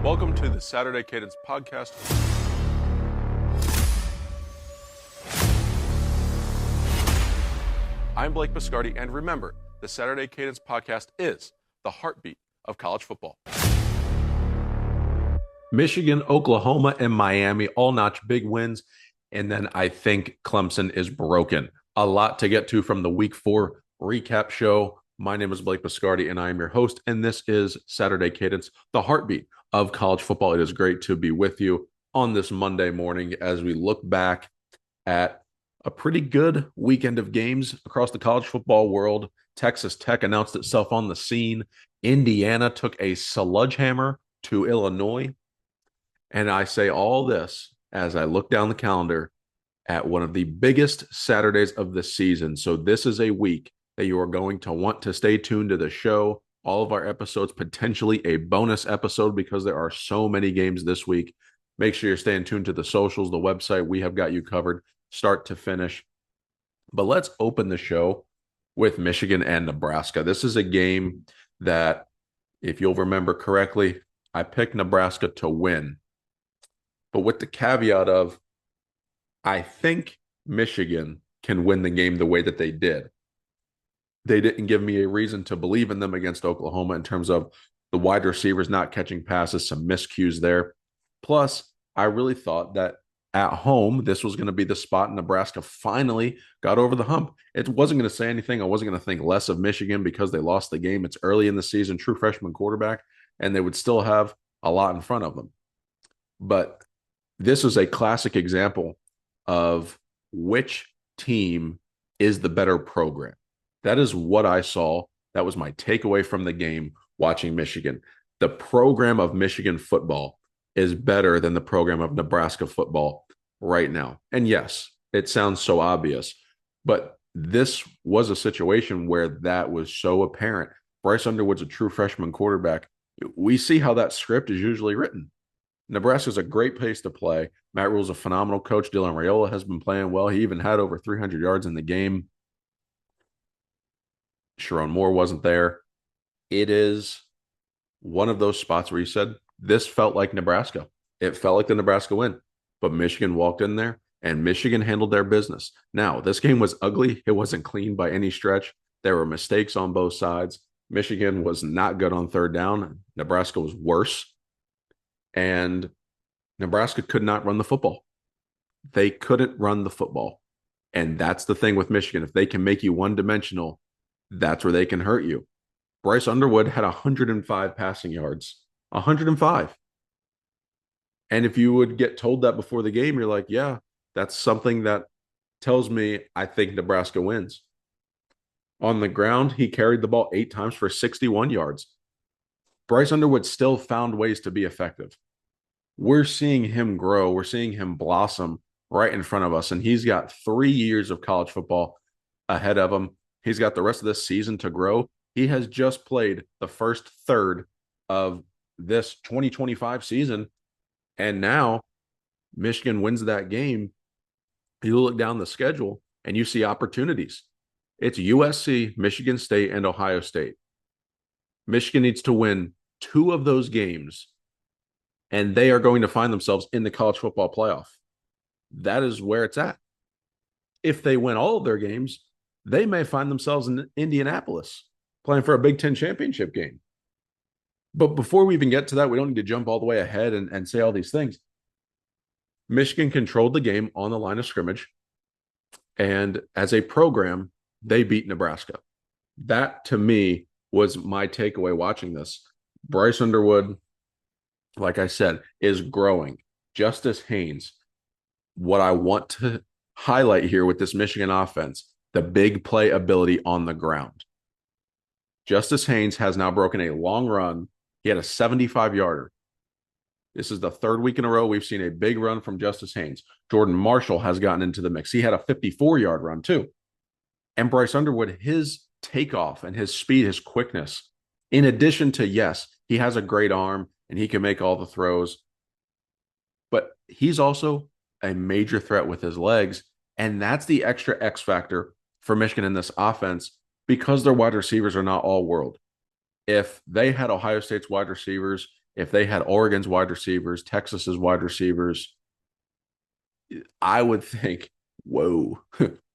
Welcome to the Saturday Cadence Podcast. I'm Blake Biscardi, and remember, the Saturday Cadence Podcast is the heartbeat of college football. Michigan, Oklahoma, and Miami all notch big wins, and then I think Clemson is broken. A lot to get to from the Week 4 recap show. My name is Blake Biscardi, and I am your host, and this is Saturday Cadence, the heartbeat of college football. It is great to be with you on this Monday morning as we look back at a pretty good weekend of games across the college football world. Texas Tech announced itself on the scene. Indiana took a sledgehammer to Illinois. And I say all this as I look down the calendar at one of the biggest Saturdays of the season. So this is a week that you are going to want to stay tuned to the show. All of our episodes, potentially a bonus episode because there are so many games this week. Make sure you're staying tuned to the socials, the website. We have got you covered start to finish. But let's open the show with Michigan and Nebraska. This is a game that, if you'll remember correctly, I picked Nebraska to win. But with the caveat of, I think Michigan can win the game the way that they did. They didn't give me a reason to believe in them against Oklahoma in terms of the wide receivers not catching passes, some miscues there. Plus, I really thought that at home, this was going to be the spot Nebraska finally got over the hump. It wasn't going to say anything. I wasn't going to think less of Michigan because they lost the game. It's early in the season, true freshman quarterback, and they would still have a lot in front of them. But this is a classic example of which team is the better program. That is what I saw. That was my takeaway from the game watching Michigan. The program of Michigan football is better than the program of Nebraska football right now. And yes, it sounds so obvious, but this was a situation where that was so apparent. Bryce Underwood's a true freshman quarterback. We see how that script is usually written. Nebraska's a great place to play. Matt Rule's a phenomenal coach. Dylan Raiola has been playing well. He even had over 300 yards in the game. Sharon Moore wasn't there. It is one of those spots where you said, this felt like Nebraska. It felt like the Nebraska win. But Michigan walked in there, and Michigan handled their business. Now, this game was ugly. It wasn't clean by any stretch. There were mistakes on both sides. Michigan was not good on third down. Nebraska was worse. And Nebraska could not run the football. They couldn't run the football. And that's the thing with Michigan. If they can make you one-dimensional, that's where they can hurt you. Bryce Underwood had 105 passing yards. 105. And if you would get told that before the game, you're like, yeah, that's something that tells me I think Nebraska wins. On the ground, he carried the ball 8 times for 61 yards. Bryce Underwood still found ways to be effective. We're seeing him grow. We're seeing him blossom right in front of us. And he's got 3 years of college football ahead of him. He's got the rest of this season to grow. He has just played the first third of this 2025 season. And now Michigan wins that game. You look down the schedule and you see opportunities. It's USC, Michigan State, and Ohio State. Michigan needs to win 2 of those games, and they are going to find themselves in the college football playoff. That is where it's at. If they win all of their games, they may find themselves in Indianapolis playing for a Big Ten championship game. But before we even get to that, we don't need to jump all the way ahead and say all these things. Michigan controlled the game on the line of scrimmage, and as a program, they beat Nebraska. That, to me, was my takeaway watching this. Bryce Underwood, like I said, is growing. Justice Haynes, what I want to highlight here with this Michigan offense, the big play ability on the ground. Justice Haynes has now broken a long run. He had a 75-yarder. This is the 3rd week in a row we've seen a big run from Justice Haynes. Jordan Marshall has gotten into the mix. He had a 54-yard run too. And Bryce Underwood, his takeoff and his speed, his quickness, in addition to, yes, he has a great arm and he can make all the throws, but he's also a major threat with his legs. And that's the extra X factor for Michigan in this offense because their wide receivers are not all world. If they had Ohio State's wide receivers if they had Oregon's wide receivers, Texas's wide receivers, I would think, whoa,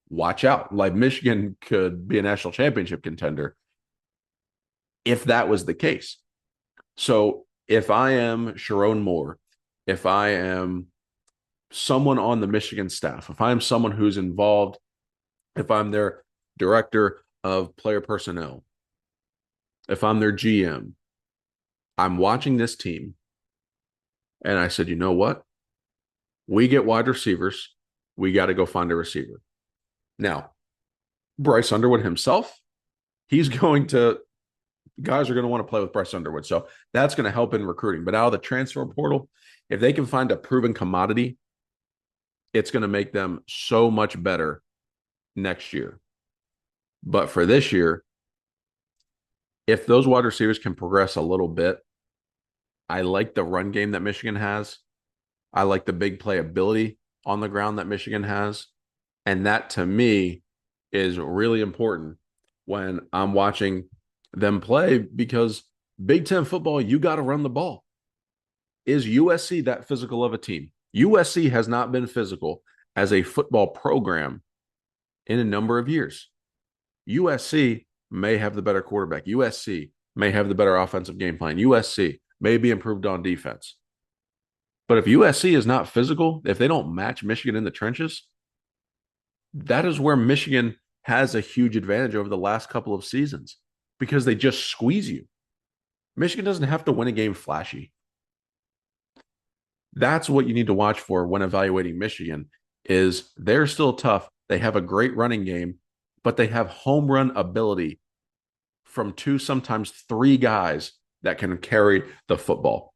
watch out. Like Michigan could be a national championship contender if that was the case. So if I am Sharon Moore, if I am someone on the Michigan staff, if I'm someone who's involved, if I'm their director of player personnel, if I'm their GM, I'm watching this team and I said, you know what? We get wide receivers. We got to go find a receiver. Now, Bryce Underwood himself, he's going to, guys are going to want to play with Bryce Underwood. So that's going to help in recruiting. But out of the transfer portal, if they can find a proven commodity, it's going to make them so much better next year. But for this year, if those wide receivers can progress a little bit, I like the run game that Michigan has. I like the big playability on the ground that Michigan has. And that, to me, is really important when I'm watching them play, because Big Ten football, you got to run the ball. Is USC that physical of a team? USC has not been physical as a football program in a number of years. USC may have the better quarterback. USC may have the better offensive game plan. USC may be improved on defense. But if USC is not physical, if they don't match Michigan in the trenches, that is where Michigan has a huge advantage over the last couple of seasons, because they just squeeze you. Michigan doesn't have to win a game flashy. That's what you need to watch for when evaluating Michigan, is they're still tough. They have a great running game, but they have home run ability from 2, sometimes 3 guys that can carry the football.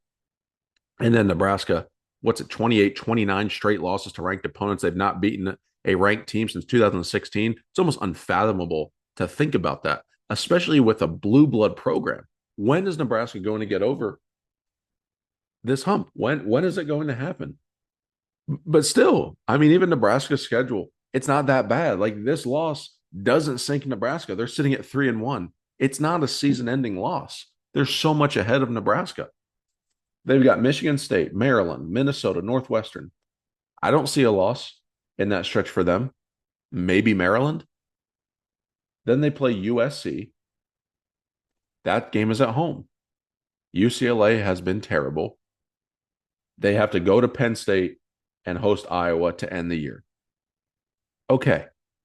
And then Nebraska, 28, 29 straight losses to ranked opponents. They've not beaten a ranked team since 2016. It's almost unfathomable to think about that, especially with a blue blood program. When is Nebraska going to get over this hump? When is it going to happen? But still, I mean, even Nebraska's schedule, it's not that bad. Like, this loss doesn't sink Nebraska. They're sitting at 3-1. It's not a season-ending loss. They're so much ahead of Nebraska. They've got Michigan State, Maryland, Minnesota, Northwestern. I don't see a loss in that stretch for them. Maybe Maryland. Then they play USC. That game is at home. UCLA has been terrible. They have to go to Penn State and host Iowa to end the year. Okay,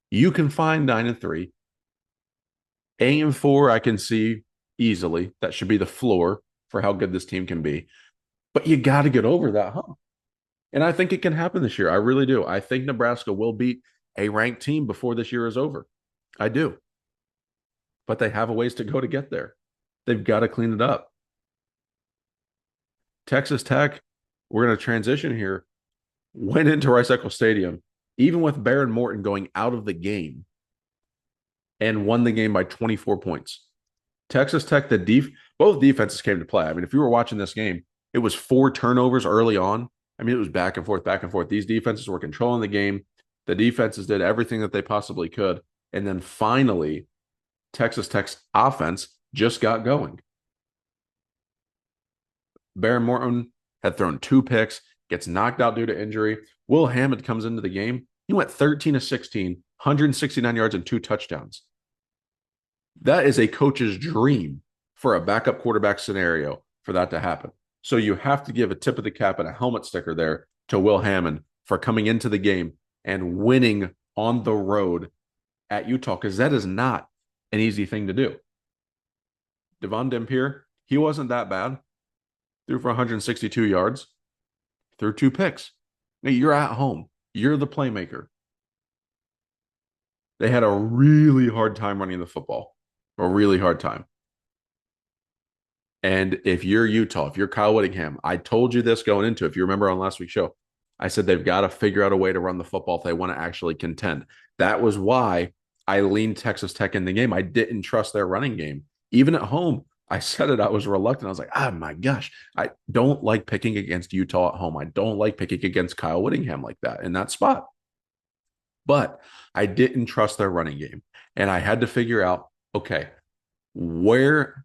you can find 9-3. 8-4, I can see easily. That should be the floor for how good this team can be. But you got to get over that hump. And I think it can happen this year. I really do. I think Nebraska will beat a ranked team before this year is over. I do. But they have a ways to go to get there. They've got to clean it up. Texas Tech, we're going to transition here, went into Rice-Eccles Stadium, even with Baron Morton going out of the game, and won the game by 24 points. Texas Tech, both defenses came to play. I mean, if you were watching this game, it was 4 turnovers early on. I mean, it was back and forth, back and forth. These defenses were controlling the game. The defenses did everything that they possibly could. And then finally, Texas Tech's offense just got going. Baron Morton had thrown 2 picks, gets knocked out due to injury. Will Hammond comes into the game. He went 13 of 16, 169 yards and 2 touchdowns. That is a coach's dream for a backup quarterback scenario for that to happen. So you have to give a tip of the cap and a helmet sticker there to Will Hammond for coming into the game and winning on the road at Utah, because that is not an easy thing to do. Devon Dempier, he wasn't that bad. Threw for 162 yards, threw 2 picks. Now, you're at home. You're the playmaker. They had a really hard time running the football, a really hard time. And if you're Utah, if you're Kyle Whittingham, I told you this going into it. If you remember on last week's show, I said they've got to figure out a way to run the football if they want to actually contend. That was why I leaned Texas Tech in the game. I didn't trust their running game. Even at home, I said it. I was reluctant. I was like, oh my gosh, I don't like picking against Utah at home. I don't like picking against Kyle Whittingham like that in that spot. But I didn't trust their running game. And I had to figure out, okay, where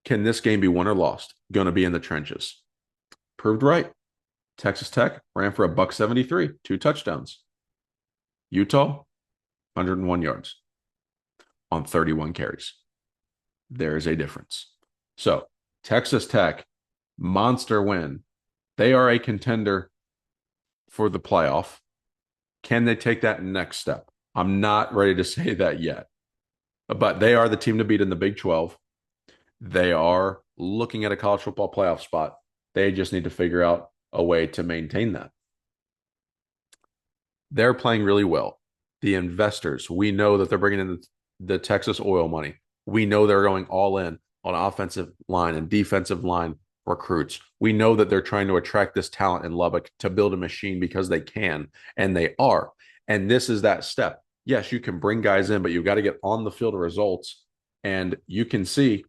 Can this game be won or lost? Going to be in the trenches. Proved right. Texas Tech ran for $173, 2 touchdowns. Utah, 101 yards on 31 carries. There is a difference. So, Texas Tech, monster win. They are a contender for the playoff. Can they take that next step? I'm not ready to say that yet. But they are the team to beat in the Big 12. They are looking at a college football playoff spot. They just need to figure out a way to maintain that. They're playing really well. The investors, we know that they're bringing in the Texas oil money. We know they're going all in on offensive line and defensive line recruits. We know that they're trying to attract this talent in Lubbock to build a machine because they can, and they are. And this is that step. Yes, you can bring guys in, but you've got to get on the field results. And you can see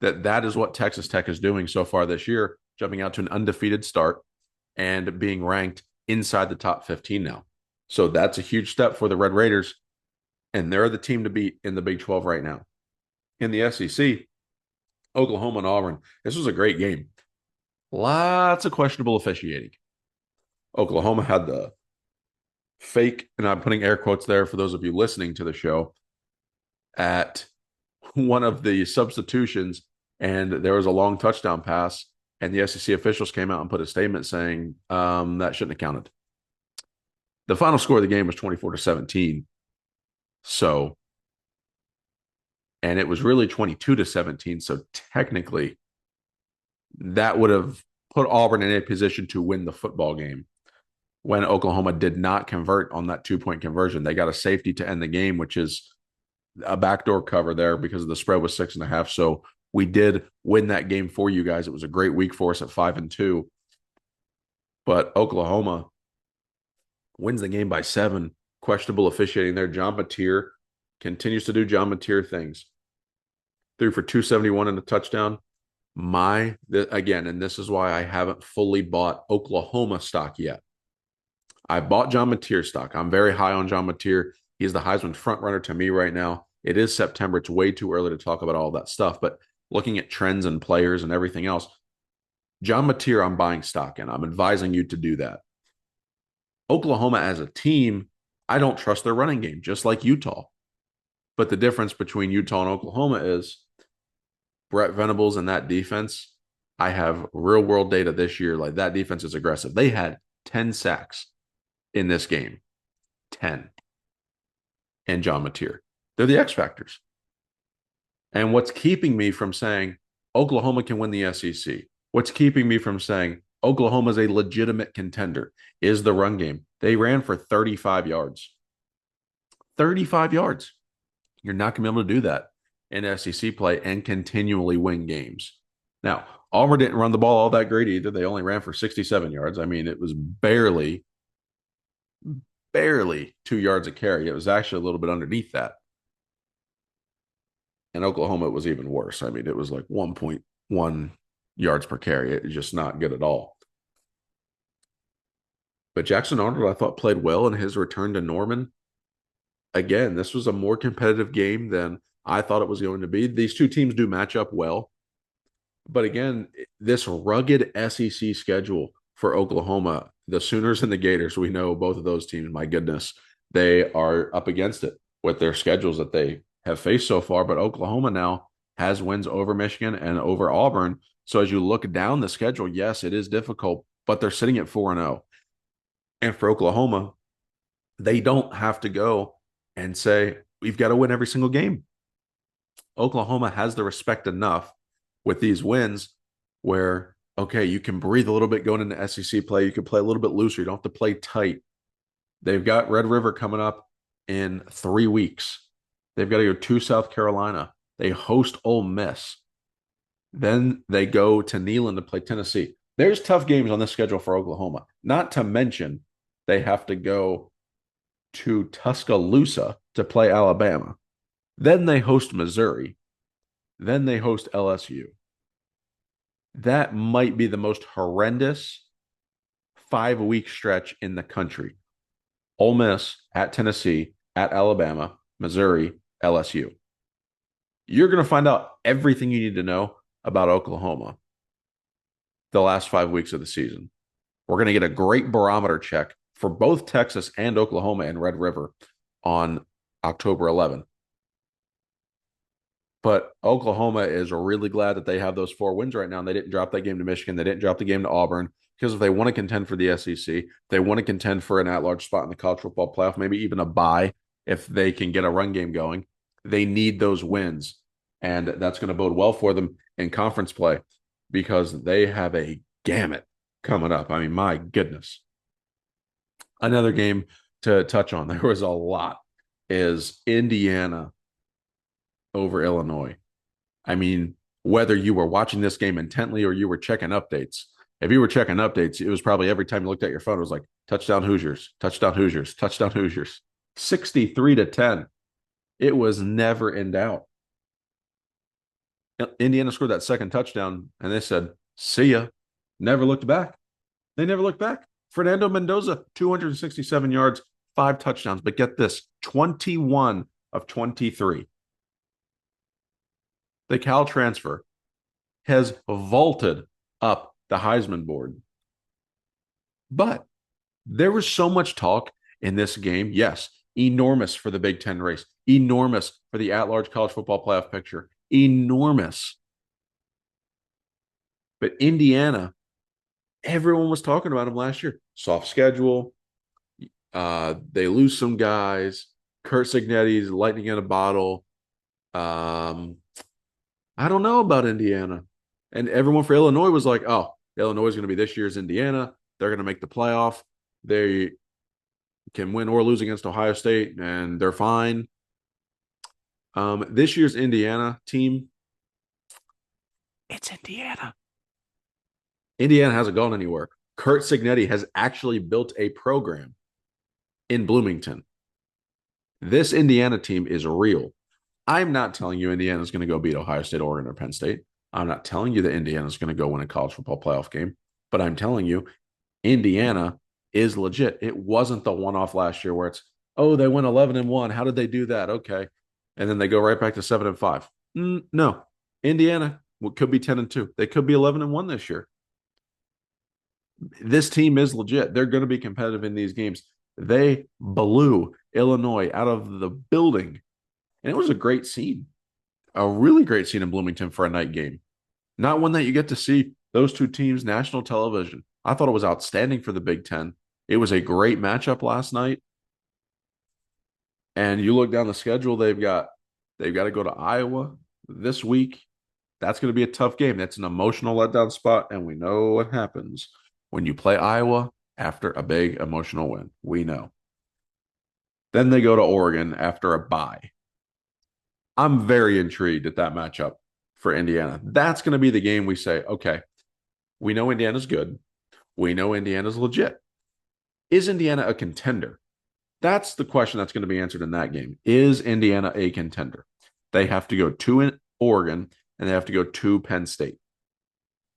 that that is what Texas Tech is doing so far this year, jumping out to an undefeated start and being ranked inside the top 15 now. So that's a huge step for the Red Raiders, and they're the team to beat in the Big 12 right now. In the SEC, Oklahoma and Auburn, this was a great game. Lots of questionable officiating. Oklahoma had the fake, and I'm putting air quotes there for those of you listening to the show, at one of the substitutions, and there was a long touchdown pass, and the SEC officials came out and put a statement saying that shouldn't have counted. The final score of the game was 24-17. So, and it was really 22-17. So technically, that would have put Auburn in a position to win the football game when Oklahoma did not convert on that 2-point conversion. They got a safety to end the game, which is a backdoor cover there because the spread was 6.5. So we did win that game for you guys. It was a great week for us at 5-2. But Oklahoma wins the game by 7. Questionable officiating there. John Mateer continues to do John Mateer things. Threw for 271 and a touchdown. Again, and this is why I haven't fully bought Oklahoma stock yet. I bought John Mateer stock. I'm very high on John Mateer. He's the Heisman frontrunner to me right now. It is September. It's way too early to talk about all that stuff. But looking at trends and players and everything else, John Mateer, I'm buying stock in. I'm advising you to do that. Oklahoma as a team, I don't trust their running game, just like Utah. But the difference between Utah and Oklahoma is Brett Venables and that defense. I have real world data this year. Like, that defense is aggressive. They had 10 sacks in this game. 10. And John Mateer. They're the X factors. And what's keeping me from saying Oklahoma can win the SEC, what's keeping me from saying Oklahoma is a legitimate contender, is the run game. They ran for 35 yards. 35 yards. You're not going to be able to do that in SEC play and continually win games. Now, Auburn didn't run the ball all that great either. They only ran for 67 yards. I mean, it was barely 2 yards a carry. It was actually a little bit underneath that. In Oklahoma, it was even worse. I mean, it was like 1.1 yards per carry. It's just not good at all. But Jackson Arnold, I thought, played well in his return to Norman. Again, this was a more competitive game than I thought it was going to be. These two teams do match up well. But again, this rugged SEC schedule for Oklahoma, the Sooners and the Gators, we know both of those teams, my goodness, they are up against it with their schedules that they have faced so far. But Oklahoma now has wins over Michigan and over Auburn. So as you look down the schedule, yes, it is difficult, but they're sitting at 4-0. And for Oklahoma, they don't have to go and say, we've got to win every single game. Oklahoma has the respect enough with these wins where, okay, you can breathe a little bit going into SEC play. You can play a little bit looser. You don't have to play tight. They've got Red River coming up in 3 weeks. They've got to go to South Carolina. They host Ole Miss. Then they go to Neyland to play Tennessee. There's tough games on this schedule for Oklahoma. Not to mention they have to go to Tuscaloosa to play Alabama. Then they host Missouri. Then they host LSU. That might be the most horrendous 5-week stretch in the country. Ole Miss at Tennessee, at Alabama, Missouri, LSU. You're going to find out everything you need to know about Oklahoma the last 5 weeks of the season. We're going to get a great barometer check for both Texas and Oklahoma and Red River on October 11th. But Oklahoma is really glad that they have those 4 wins right now, and they didn't drop that game to Michigan. They didn't drop the game to Auburn, because if they want to contend for the SEC, they want to contend for an at-large spot in the college football playoff, maybe even a bye if they can get a run game going. They need those wins, and that's going to bode well for them in conference play because they have a gamut coming up. I mean, my goodness. Another game to touch on, there was a lot, is Indiana over Illinois. I mean, whether you were watching this game intently or you were checking updates, if you were checking updates, it was probably every time you looked at your phone, it was like touchdown Hoosiers, touchdown Hoosiers, touchdown Hoosiers, 63-10. It was never in doubt. Indiana scored that second touchdown, and they said, see ya. Never looked back. They never looked back. Fernando Mendoza, 267 yards, 5 touchdowns. But get this, 21 of 23. The Cal transfer has vaulted up the Heisman board. But there was so much talk in this game. Yes, enormous for the Big Ten race, enormous for the at-large college football playoff picture, enormous. But Indiana, everyone was talking about them last year. Soft schedule. They lose some guys. Kurt Cignetti's lightning in a bottle. I don't know about Indiana. And everyone for Illinois was like, oh, Illinois is going to be this year's Indiana. They're going to make the playoff. They can win or lose against Ohio State, and they're fine. This year's Indiana team, it's Indiana. Indiana hasn't gone anywhere. Kurt Cignetti has actually built a program in Bloomington. This Indiana team is real. I'm not telling you Indiana's going to go beat Ohio State, Oregon, or Penn State. I'm not telling you that Indiana's going to go win a college football playoff game, but I'm telling you Indiana is legit. It wasn't the one-off last year where it's, oh, they went 11-1. How did they do that? Okay. And then they go right back to 7-5. No. Indiana could be 10-2. They could be 11-1 this year. This team is legit. They're going to be competitive in these games. They blew Illinois out of the building. And it was a great scene, a really great scene in Bloomington for a night game. Not one that you get to see those two teams national television. I thought it was outstanding for the Big Ten. It was a great matchup last night. And you look down the schedule, they've got to go to Iowa this week. That's going to be a tough game. That's an emotional letdown spot, and we know what happens when you play Iowa after a big emotional win. We know. Then they go to Oregon after a bye. I'm very intrigued at that matchup for Indiana. That's going to be the game we say, okay, we know Indiana's good. We know Indiana's legit. Is Indiana a contender? That's the question that's going to be answered in that game. Is Indiana a contender? They have to go to Oregon, and they have to go to Penn State.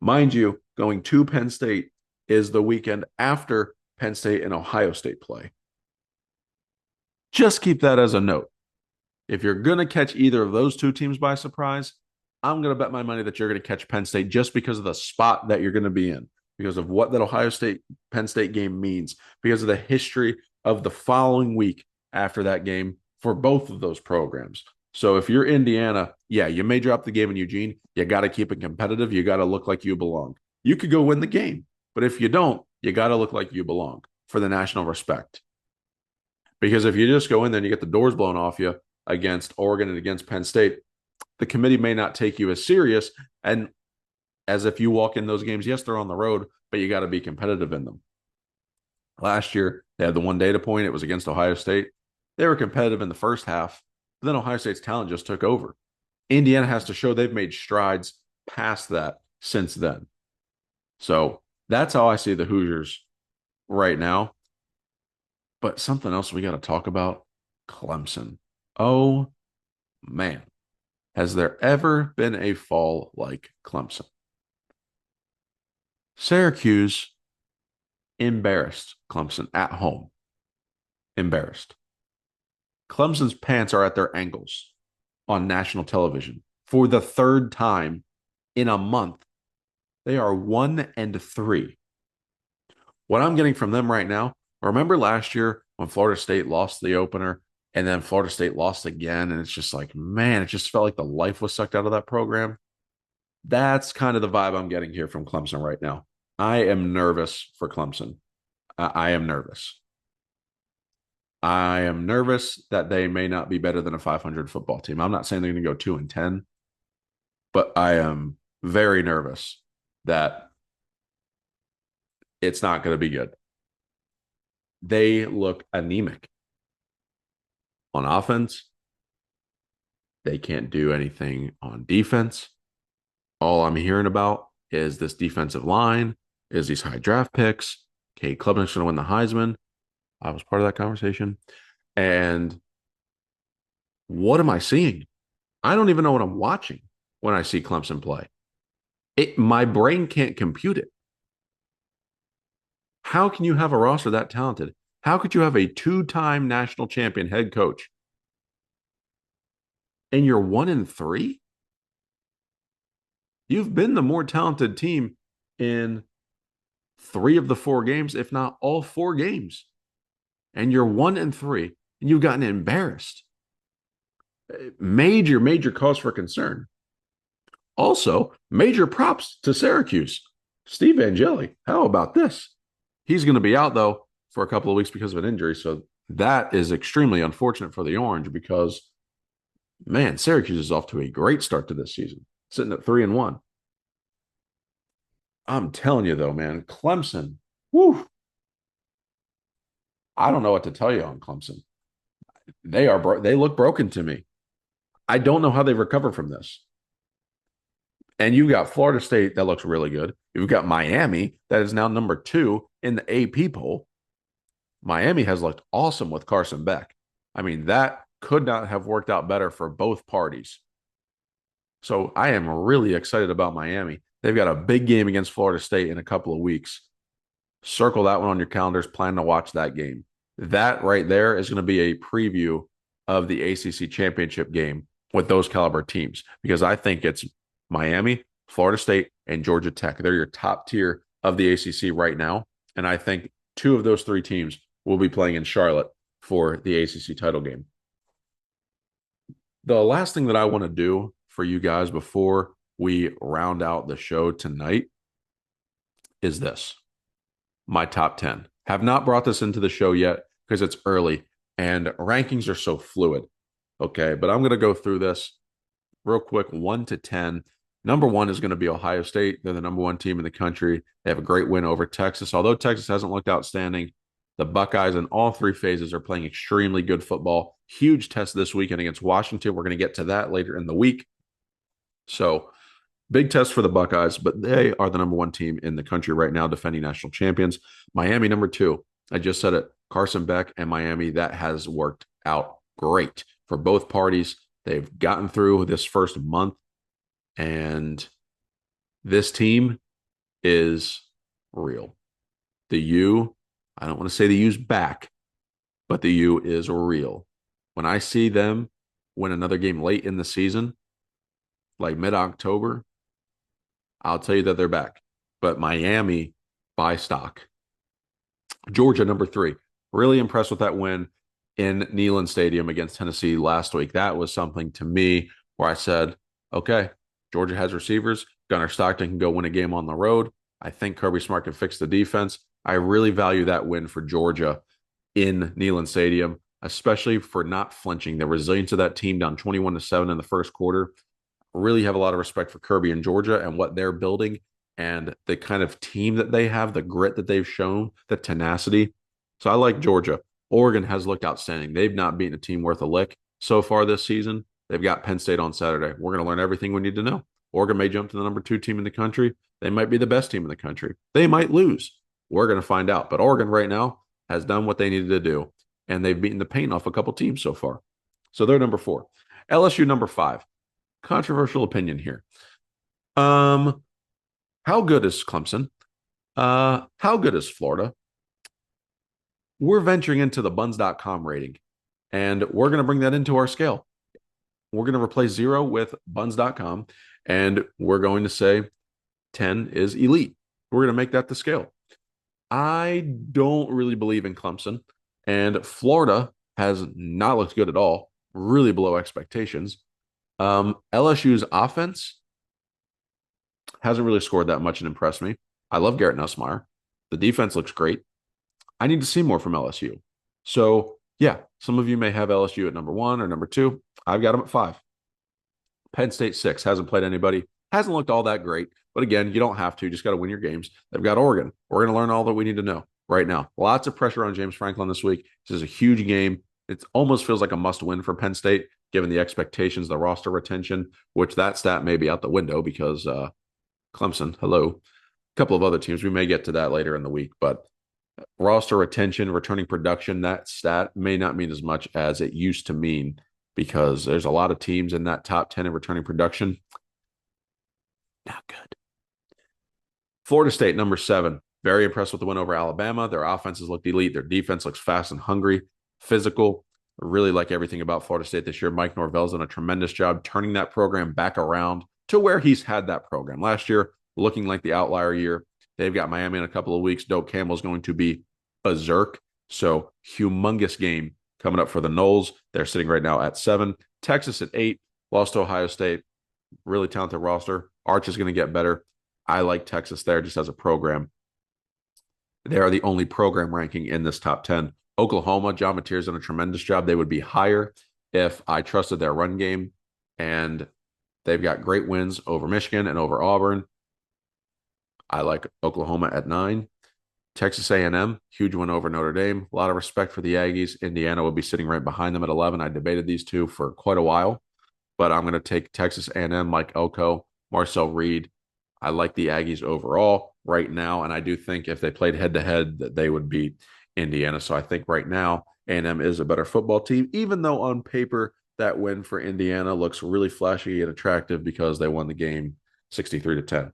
Mind you, going to Penn State is the weekend after Penn State and Ohio State play. Just keep that as a note. If you're going to catch either of those two teams by surprise, I'm going to bet my money that you're going to catch Penn State just because of the spot that you're going to be in, because of what that Ohio State-Penn State game means, because of the history of the following week after that game for both of those programs. So if you're Indiana, yeah, you may drop the game in Eugene. You got to keep it competitive. You got to look like you belong. You could go win the game, but if you don't, you got to look like you belong for the national respect. Because if you just go in there and you get the doors blown off you against Oregon and against Penn State, the committee may not take you as serious and as if you walk in those games. Yes, they're on the road, but you got to be competitive in them. Last year, they had the one data point. It was against Ohio State. They were competitive in the first half, but then Ohio State's talent just took over. Indiana has to show they've made strides past that since then. So that's how I see the Hoosiers right now. But something else we got to talk about, Clemson. Oh, man. Has there ever been a fall like Clemson? Syracuse embarrassed Clemson at home. Embarrassed. Clemson's pants are at their ankles on national television for the third time in a month. They are 1-3. What I'm getting from them right now, remember last year when Florida State lost the opener and then Florida State lost again? And it's just like, man, it just felt like the life was sucked out of that program. That's kind of the vibe I'm getting here from Clemson right now. I am nervous for Clemson. I am nervous. I am nervous that they may not be better than a 500 football team. I'm not saying they're going to go 2-10, but I am very nervous that it's not going to be good. They look anemic on offense. They can't do anything on defense. All I'm hearing about is this defensive line, is these high draft picks. Cade Klubnik's going to win the Heisman. I was part of that conversation. And what am I seeing? I don't even know what I'm watching when I see Clemson play. My brain can't compute it. How can you have a roster that talented? How could you have a 2-time national champion head coach and you're 1-3? You've been the more talented team in 3 of the 4 games, if not all 4 games. And you're 1-3, and you've gotten embarrassed. Major cause for concern. Also, major props to Syracuse. Steve Angeli, how about this? He's going to be out, though, for a couple of weeks because of an injury. So that is extremely unfortunate for the Orange because, man, Syracuse is off to a great start to this season, sitting at 3-1. I'm telling you, though, man, Clemson, whoo. I don't know what to tell you on Clemson. They look broken to me. I don't know how they recover from this. And you've got Florida State that looks really good. You've got Miami that is now number 2 in the AP poll. Miami has looked awesome with Carson Beck. I mean, that could not have worked out better for both parties. So I am really excited about Miami. They've got a big game against Florida State in a couple of weeks. Circle that one on your calendars. Plan to watch that game. That right there is going to be a preview of the ACC championship game with those caliber teams because I think it's Miami, Florida State, and Georgia Tech. They're your top tier of the ACC right now. And I think 2 of those 3 teams will be playing in Charlotte for the ACC title game. The last thing that I want to do for you guys before we round out the show tonight is this. My top 10. Have not brought this into the show yet because it's early and rankings are so fluid. Okay, but I'm going to go through this real quick, 1 to 10. Number 1 is going to be Ohio State. They're the number 1 team in the country. They have a great win over Texas. Although Texas hasn't looked outstanding, the Buckeyes in all 3 phases are playing extremely good football. Huge test this weekend against Washington. We're going to get to that later in the week. So big test for the Buckeyes, but they are the number 1 team in the country right now, defending national champions. Miami, number 2. I just said it. Carson Beck and Miami, that has worked out great for both parties. They've gotten through this first month, and this team is real. The U, I don't want to say the U's back, but the U is real. When I see them win another game late in the season, like mid-October, I'll tell you that they're back. But Miami, buy stock. Georgia, number 3. Really impressed with that win in Neyland Stadium against Tennessee last week. That was something to me where I said, okay, Georgia has receivers. Gunnar Stockton can go win a game on the road. I think Kirby Smart can fix the defense. I really value that win for Georgia in Neyland Stadium, especially for not flinching. The resilience of that team down 21-7 in the first quarter. Really have a lot of respect for Kirby and Georgia and what they're building and the kind of team that they have, the grit that they've shown, the tenacity. So I like Georgia. Oregon has looked outstanding. They've not beaten a team worth a lick so far this season. They've got Penn State on Saturday. We're going to learn everything we need to know. Oregon may jump to the number 2 team in the country. They might be the best team in the country. They might lose. We're going to find out. But Oregon right now has done what they needed to do, and they've beaten the paint off a couple teams so far. So they're number 4. LSU number 5. Controversial opinion here. How good is Clemson? How good is Florida? We're venturing into the buns.com rating, and we're going to bring that into our scale. we're going to replace 0 with buns.com, and we're going to say 10 is elite. We're going to make that the scale. I don't really believe in Clemson, and Florida has not looked good at all, really below expectations. LSU's offense hasn't really scored that much and impressed me. I love Garrett Nussmeier. The defense looks great. I need to see more from LSU. So, yeah, some of you may have LSU at number 1 or number 2. I've got them at 5. Penn State 6, hasn't played anybody. Hasn't looked all that great. But again, you don't have to. You just got to win your games. They've got Oregon. We're going to learn all that we need to know right now. Lots of pressure on James Franklin this week. This is a huge game. It almost feels like a must-win for Penn State, given the expectations, the roster retention, which that stat may be out the window because Clemson, hello, a couple of other teams. We may get to that later in the week, but roster retention, returning production, that stat may not mean as much as it used to mean because there's a lot of teams in that top 10 in returning production. Not good. Florida State, number 7. Very impressed with the win over Alabama. Their offenses looked elite. Their defense looks fast and hungry, physical. I really like everything about Florida State this year. Mike Norvell's done a tremendous job turning that program back around to where he's had that program. Last year, looking like the outlier year. They've got Miami in a couple of weeks. Doak Campbell's going to be berserk. So, humongous game coming up for the Noles. They're sitting right now at 7. Texas at 8. Lost to Ohio State. Really talented roster. Arch is going to get better. I like Texas there just as a program. They are the only program ranking in this top 10. Oklahoma, John Mateer's done a tremendous job. They would be higher if I trusted their run game. And they've got great wins over Michigan and over Auburn. I like Oklahoma at 9. Texas A&M, huge win over Notre Dame. A lot of respect for the Aggies. Indiana would be sitting right behind them at 11. I debated these two for quite a while, but I'm going to take Texas A&M, Mike Elko, Marcel Reed. I like the Aggies overall right now, and I do think if they played head-to-head that they would beat Indiana. So I think right now A&M is a better football team, even though on paper that win for Indiana looks really flashy and attractive because they won the game 63-10.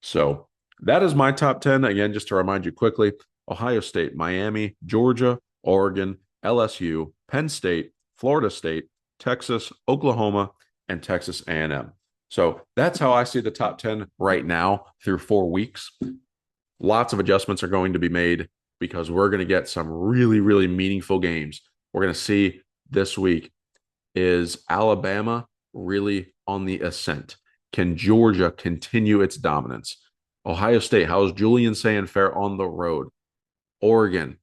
So that is my top 10. Again, just to remind you quickly, Ohio State, Miami, Georgia, Oregon, LSU, Penn State, Florida State, Texas, Oklahoma, and Texas A&M. So that's how I see the top 10 right now through 4 weeks. Lots of adjustments are going to be made because we're going to get some really, really meaningful games. We're going to see this week, is Alabama really on the ascent? Can Georgia continue its dominance? Ohio State, how is Julian saying fare on the road? Oregon,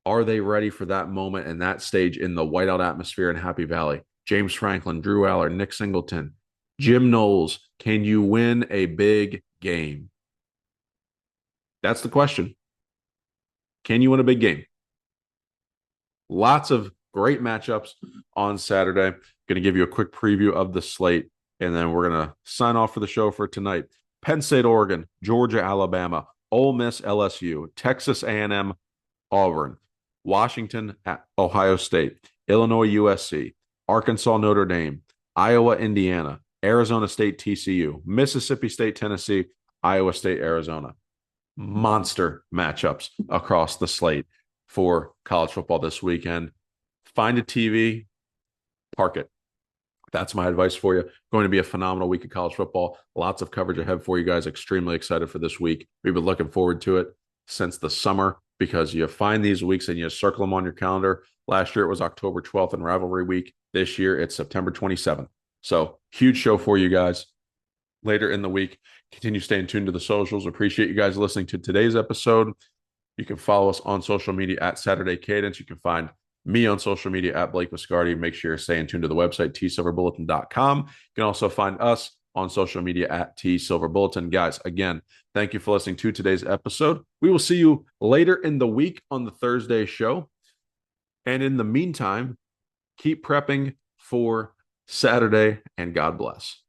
are they ready for that moment and that stage in the whiteout atmosphere in Happy Valley? James Franklin, Drew Aller, Nick Singleton, Jim Knowles, can you win a big game? That's the question. Can you win a big game? Lots of great matchups on Saturday. I'm going to give you a quick preview of the slate, and then we're going to sign off for the show for tonight. Penn State, Oregon, Georgia, Alabama, Ole Miss, LSU, Texas A&M, Auburn, Washington, Ohio State, Illinois, USC, Arkansas, Notre Dame, Iowa, Indiana, Arizona State, TCU, Mississippi State, Tennessee, Iowa State, Arizona. Monster matchups across the slate for college football this weekend. Find a TV, park it. That's my advice for you. Going to be a phenomenal week of college football. Lots of coverage ahead for you guys. Extremely excited for this week. We've been looking forward to it since the summer because you find these weeks and you circle them on your calendar. Last year it was October 12th and Rivalry Week. This year it's September 27th. So huge show for you guys later in the week. Continue staying tuned to the socials. Appreciate you guys listening to today's episode. You can follow us on social media at Saturday Cadence. You can find me on social media at Blake Biscardi. Make sure you're staying tuned to the website, tsilverbulletin.com. You can also find us on social media at tsilverbulletin. Guys, again, thank you for listening to today's episode. We will see you later in the week on the Thursday show. And in the meantime, keep prepping for Saturday, and God bless.